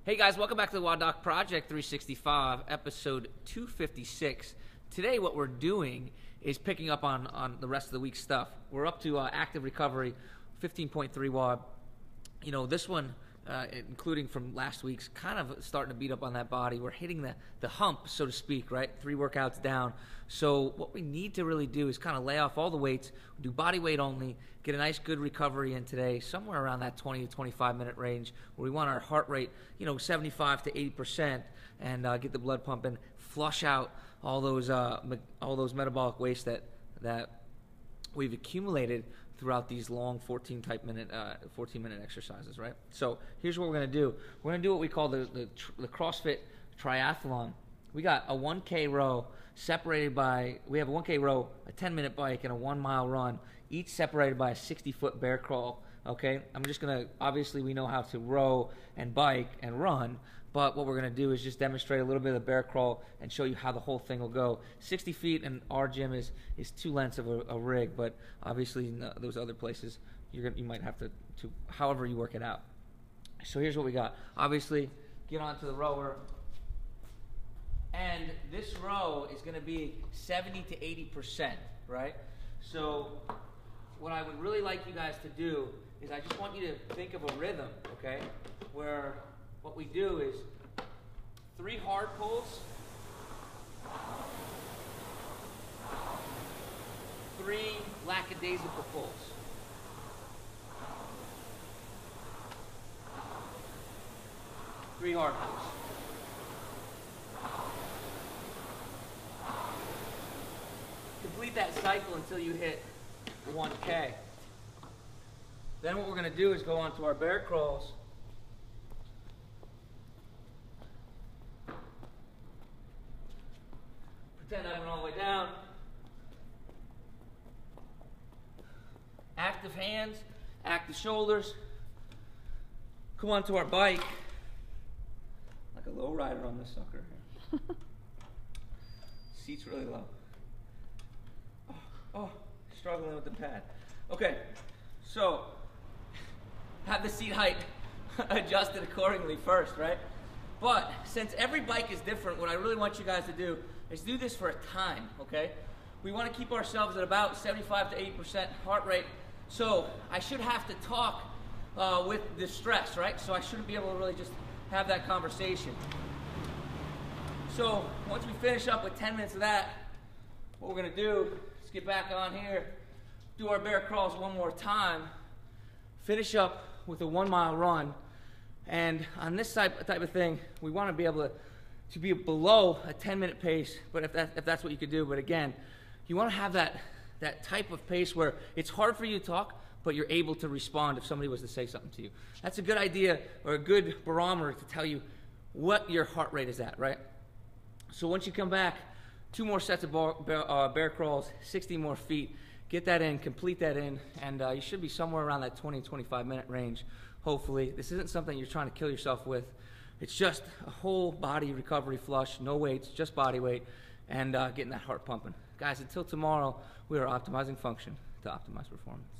Hey guys, welcome back to the WODdoc Project365, episode 256. Today what we're doing is picking up on the rest of the week's stuff. We're up to active recovery, 15.3 WOD. You know, this one, including from last week's, kind of starting to beat up on that body. We're hitting the hump, so to speak, right? 3 workouts down. So what we need to really do is kind of lay off all the weights, do body weight only, get a nice good recovery in today, somewhere around that 20 to 25 minute range, where we want our heart rate, 75 to 80%, and get the blood pumping, flush out all those metabolic waste that we've accumulated throughout these long 14-minute exercises, right? So here's what we're going to do. We're going to do what we call the CrossFit triathlon. We got a 1K row separated by, we have a 1K row, a 10-minute bike, and a 1-mile run, each separated by a 60-foot bear crawl, okay? I'm just going to, obviously we know how to row and bike and run, but what we're going to do is just demonstrate a little bit of the bear crawl and show you how the whole thing will go. 60 feet in our gym is 2 lengths of a rig, but obviously in those other places, you might have to however you work it out. So here's what we got. Obviously, get onto the rower. And this row is going to be 70 to 80%, right? So what I would really like you guys to do is I just want you to think of a rhythm, okay? Where what we do is 3 hard pulls, 3 lackadaisical pulls. Three hard pulls. Complete that cycle until you hit 1K. Then what we're going to do is go on to our bear crawls. Pretend I went all the way down. Active hands, active shoulders. Come on to our bike. Like a low rider on this sucker here. Seat's really low. Oh, struggling with the pad. Okay, so have the seat height adjusted accordingly first, right? But since every bike is different, what I really want you guys to do is do this for a time, okay? We want to keep ourselves at about 75 to 80% heart rate. So I should have to talk with the stress, right? So I shouldn't be able to really just have that conversation. So once we finish up with 10 minutes of that, what we're going to do is get back on here, do our bear crawls one more time, finish up with a 1-mile run. And on this type of thing, we want to be able to be below a 10-minute pace, but if that's what you could do. But again, you want to have that type of pace where it's hard for you to talk, but you're able to respond if somebody was to say something to you. That's a good idea or a good barometer to tell you what your heart rate is at, right? So once you come back, 2 more sets of bear crawls, 60 more feet. Get that in, complete that in, and you should be somewhere around that 20 to 25 minute range, hopefully. This isn't something you're trying to kill yourself with. It's just a whole body recovery flush, no weights, just body weight, and getting that heart pumping. Guys, until tomorrow, we are optimizing function to optimize performance.